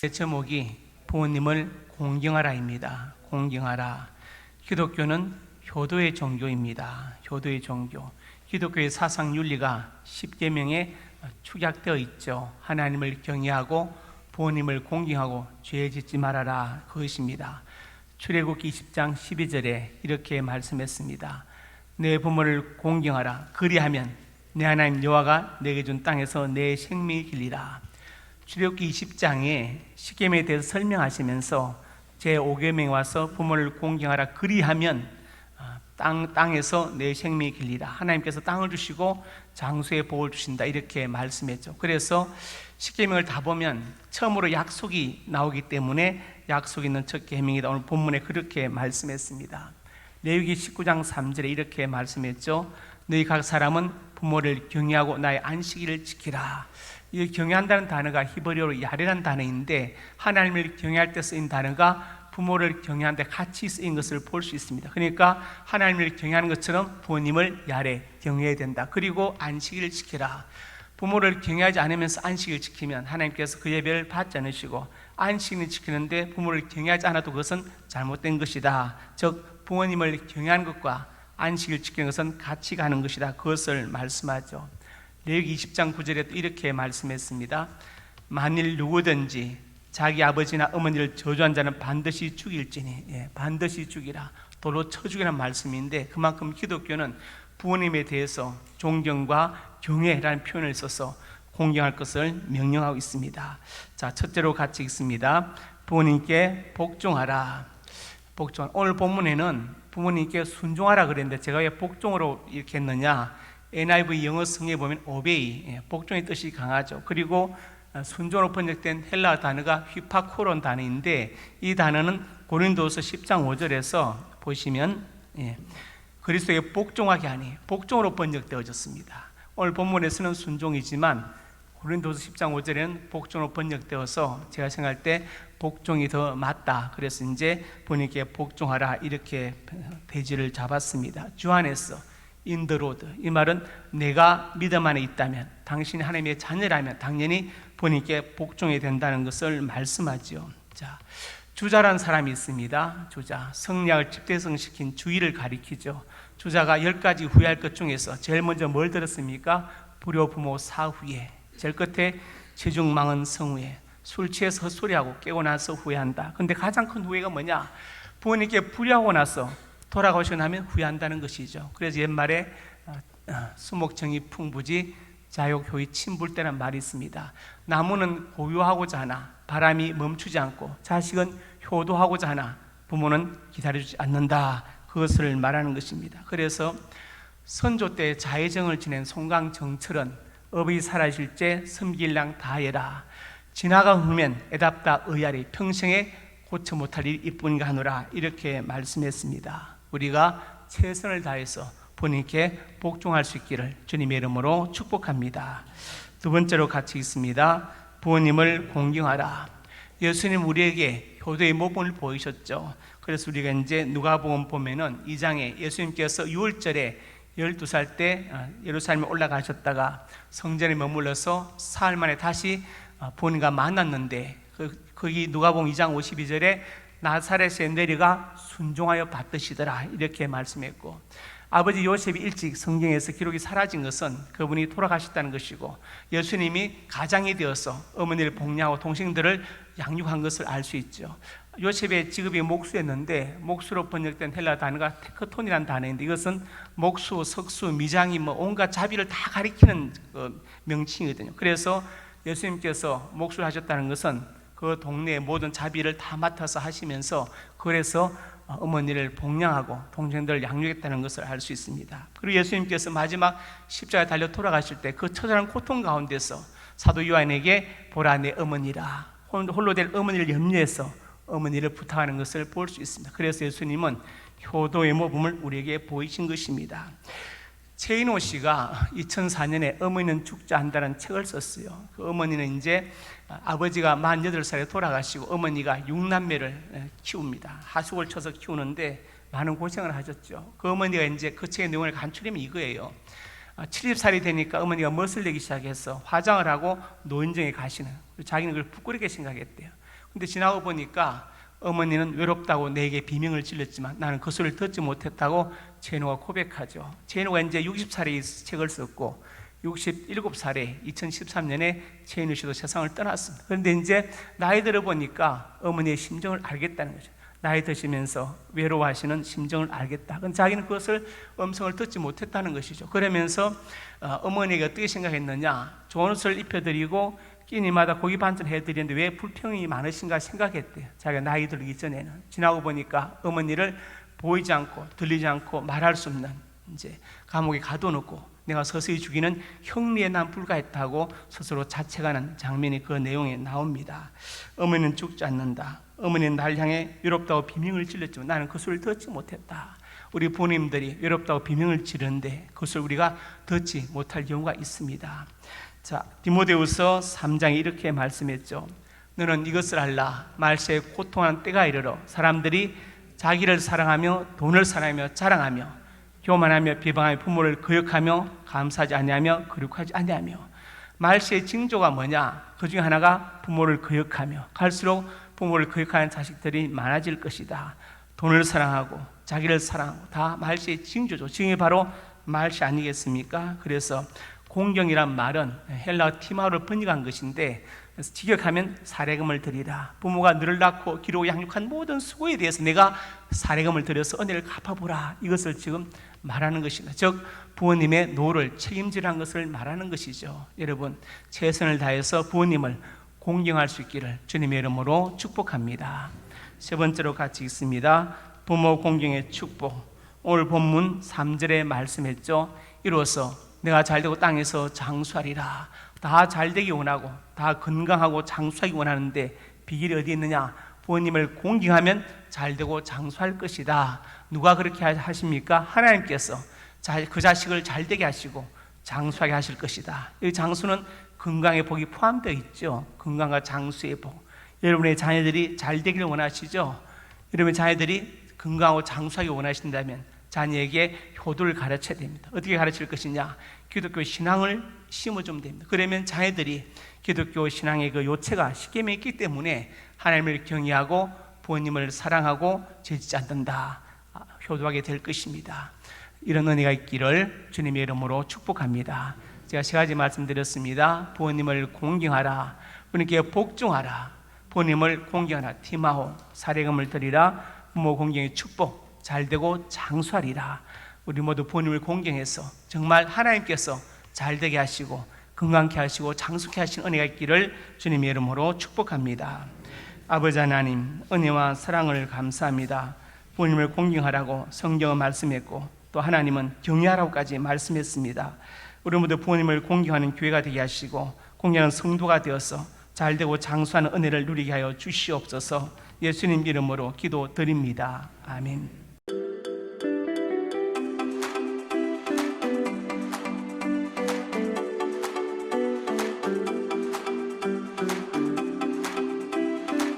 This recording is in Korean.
제목이 부모님을 공경하라입니다. 공경하라. 기독교는 효도의 종교입니다. 효도의 종교. 기독교의 사상 윤리가 10계명에 축약되어 있죠. 하나님을 경외하고 부모님을 공경하고 죄 짓지 말아라, 그것입니다. 출애굽기 20장 12절에 이렇게 말씀했습니다. 내 부모를 공경하라. 그리하면 내 하나님 여호와가 내게 준 땅에서 내 생명이 길리라. 출애굽기 20장에 십계명에 대해서 설명하시면서 제5계명에 와서 부모를 공경하라. 그리하면 땅에서 내 생명이 길리라. 하나님께서 땅을 주시고 장수의 복을 주신다, 이렇게 말씀했죠. 그래서 십계명을 다 보면 처음으로 약속이 나오기 때문에 약속 있는 첫 계명이다. 오늘 본문에 그렇게 말씀했습니다. 레위기 19장 3절에 이렇게 말씀했죠. 너희 각 사람은 부모를 경외하고 나의 안식일을 지키라. 이 경외한다는 단어가 히브리어로 야레라는 단어인데, 하나님을 경외할 때 쓰인 단어가 부모를 경외하는 데 같이 쓰인 것을 볼 수 있습니다. 그러니까 하나님을 경외하는 것처럼 부모님을 야레, 경외해야 된다. 그리고 안식일을 지키라. 부모를 경외하지 않으면서 안식일을 지키면 하나님께서 그 예배를 받지 않으시고, 안식일을 지키는데 부모를 경외하지 않아도 그것은 잘못된 것이다. 즉 부모님을 경외하는 것과 안식일을 지키는 것은 같이 가는 것이다, 그것을 말씀하죠. 레위기 20장 9절에 또 이렇게 말씀했습니다. 만일 누구든지 자기 아버지나 어머니를 저주한 자는 반드시 죽일지니, 반드시 죽이라. 돌로 쳐 죽이라는 말씀인데, 그만큼 기독교는 부모님에 대해서 존경과 경외라는 표현을 써서 공경할 것을 명령하고 있습니다. 자, 첫째로 같이 읽습니다. 부모님께 복종하라. 복종. 오늘 본문에는 부모님께 순종하라 그랬는데, 제가 왜 복종으로 이렇게 했느냐? NIV 영어 성경에 보면 obey, 복종의 뜻이 강하죠. 그리고 순종으로 번역된 헬라 단어가 휘파코론 단어인데, 이 단어는 고린도서 10장 5절에서 보시면 그리스도에게 복종하게 하니 복종으로 번역되어졌습니다. 오늘 본문에서는 순종이지만 고린도서 10장 5절에는 복종으로 번역되어서 제가 생각할 때 복종이 더 맞다. 그래서 이제 본인께 복종하라, 이렇게 대지를 잡았습니다. 주 안에서 in the Lord. 이 말은 내가 믿음 안에 있다면, 당신이 하나님의 자녀라면 당연히 본인께 복종해야 된다는 것을 말씀하죠. 자, 주자라는 사람이 있습니다. 주자, 성령을 집대성시킨 주의를 가리키죠. 주자가 10가지 후회할 것 중에서 제일 먼저 뭘 들었습니까? 불효 부모 사후에, 제일 끝에 체중망언 성후에, 술 취해서 헛소리하고 깨고 나서 후회한다. 근데 가장 큰 후회가 뭐냐? 부모님께 불효하고 나서 돌아가시고 나면 후회한다는 것이죠. 그래서 옛말에 수목정이 풍부지 자욕효의 침불대라는 말이 있습니다. 나무는 고요하고자 하나 바람이 멈추지 않고, 자식은 효도하고자 하나 부모는 기다려주지 않는다, 그것을 말하는 것입니다. 그래서 선조 때 자해정을 지낸 송강정철은 업이 사라질 때 섬길랑 다해라. 지나가 흐르면 애답다 의아리. 평생에 고쳐 못할 일이 이뿐인가 하노라, 이렇게 말씀했습니다. 우리가 최선을 다해서 본인께 복종할 수 있기를 주님의 이름으로 축복합니다. 두 번째로 같이 읽습니다. 부모님을 공경하라. 예수님 우리에게 효도의 모범을 보이셨죠. 그래서 우리가 이제 누가복음 보면은 2장에 예수님께서 6월절에 12살 때 예루살렘에 올라가셨다가 성전에 머물러서 사흘 만에 다시 부모님과 만났는데, 거기 누가복음 2장 52절에 나사렛에 내려가 순종하여 받드시더라, 이렇게 말씀했고, 아버지 요셉이 일찍 성경에서 기록이 사라진 것은 그분이 돌아가셨다는 것이고, 예수님이 가장이 되어서 어머니를 복양하고 동생들을 양육한 것을 알 수 있죠. 요셉의 직업이 목수였는데, 목수로 번역된 헬라 단어가 테크톤이라는 단어인데, 이것은 목수, 석수, 미장이 온갖 자비를 다 가리키는 명칭이거든요. 그래서 예수님께서 목수를 하셨다는 것은 그 동네의 모든 자비를 다 맡아서 하시면서, 그래서 어머니를 복양하고 동생들을 양육했다는 것을 알 수 있습니다. 그리고 예수님께서 마지막 십자가에 달려 돌아가실 때 그 처절한 고통 가운데서 사도 요한에게 보라 내 어머니라, 홀로 될 어머니를 염려해서 어머니를 부탁하는 것을 볼 수 있습니다. 그래서 예수님은 효도의 모범을 우리에게 보이신 것입니다. 최인호 씨가 2004년에 어머니는 죽지 않는다는 책을 썼어요. 그 어머니는 이제 아버지가 48살에 돌아가시고 어머니가 6남매를 키웁니다. 하숙을 쳐서 키우는데 많은 고생을 하셨죠. 그 어머니가 이제 그 책의 내용을 간추리면 이거예요. 70살이 되니까 어머니가 멋을 내기 시작해서 화장을 하고 노인정에 가시는, 자기는 그걸 부끄럽게 생각했대요. 근데 지나고 보니까 어머니는 외롭다고 내게 비명을 질렀지만 나는 그 소리를 듣지 못했다고 제노가 고백하죠. 제노가 이제 60살에 책을 썼고 67살에 2013년에 제노 씨도 세상을 떠났습니다. 그런데 이제 나이 들어 보니까 어머니의 심정을 알겠다는 거죠. 나이 드시면서 외로워하시는 심정을 알겠다. 그건 자기는 그것을 음성을 듣지 못했다는 것이죠. 그러면서 어머니가 어떻게 생각했느냐, 좋은 옷을 입혀드리고 끼니마다 고기 반찬 해드리는데 왜 불평이 많으신가 생각했대요. 자기가 나이 들기 전에는. 지나고 보니까 어머니를 보이지 않고 들리지 않고 말할 수 없는 이제 감옥에 가둬놓고 내가 서서히 죽이는 형리에 난 불과했다고 스스로 자책하는 장면이 그 내용에 나옵니다. 어머니는 죽지 않는다. 어머니는 날 향해 외롭다고 비명을 질렀지만 나는 그 소리를 듣지 못했다. 우리 부모님들이 외롭다고 비명을 지르는데 그것을 우리가 듣지 못할 경우가 있습니다. 자, 디모데후서 3장에 이렇게 말씀했죠. 너는 이것을 알라. 말세에 고통하는 때가 이르러 사람들이 자기를 사랑하며 돈을 사랑하며 자랑하며 교만하며 비방하며 부모를 거역하며 감사하지 아니하며 거룩하지 아니하며. 말세의 징조가 뭐냐? 그 중에 하나가 부모를 거역하며, 갈수록 부모를 거역하는 자식들이 많아질 것이다. 돈을 사랑하고 자기를 사랑하고 다 말세의 징조죠. 지금이 바로 말세 아니겠습니까? 그래서 공경이란 말은 헬라어 티마오를 번역한 것인데, 그래서 직역하면 사례금을 드리라. 부모가 너를 낳고 기르고 양육한 모든 수고에 대해서 내가 사례금을 드려서 은혜를 갚아보라. 이것을 지금 말하는 것입니다. 즉 부모님의 노를 책임지라는 것을 말하는 것이죠. 여러분, 최선을 다해서 부모님을 공경할 수 있기를 주님의 이름으로 축복합니다. 세 번째로 같이 읽습니다. 부모 공경의 축복. 오늘 본문 3절에 말씀했죠. 이로써 내가 잘되고 땅에서 장수하리라. 다 잘되기 원하고 다 건강하고 장수하기 원하는데 비결이 어디 있느냐? 부모님을 공경하면 잘되고 장수할 것이다. 누가 그렇게 하십니까? 하나님께서 그 자식을 잘되게 하시고 장수하게 하실 것이다. 이 장수는 건강의 복이 포함되어 있죠. 건강과 장수의 복. 여러분의 자녀들이 잘되기를 원하시죠? 여러분의 자녀들이 건강하고 장수하기 원하신다면 자녀에게 효도를 가르쳐야 됩니다. 어떻게 가르칠 것이냐? 기독교 신앙을 심어주면 됩니다. 그러면 자녀들이 기독교 신앙의 그 요체가 십계명에 있기 때문에 하나님을 경외하고 부모님을 사랑하고 죄짓지 않는다, 효도하게 될 것입니다. 이런 은혜가 있기를 주님의 이름으로 축복합니다. 제가 세 가지 말씀드렸습니다. 부모님을 공경하라, 부모님께 복종하라, 부모님을 공경하라, 티마호, 사례금을 드리라, 부모 공경의 축복, 잘되고 장수하리라. 우리 모두 부모님을 공경해서 정말 하나님께서 잘되게 하시고 건강케 하시고 장수케 하신 은혜가 있기를 주님의 이름으로 축복합니다. 아버지 하나님, 은혜와 사랑을 감사합니다. 부모님을 공경하라고 성경은 말씀했고 또 하나님은 경외하라고까지 말씀했습니다. 우리 모두 부모님을 공경하는 교회가 되게 하시고 공경하는 성도가 되어서 잘되고 장수하는 은혜를 누리게 하여 주시옵소서. 예수님 이름으로 기도드립니다. 아멘.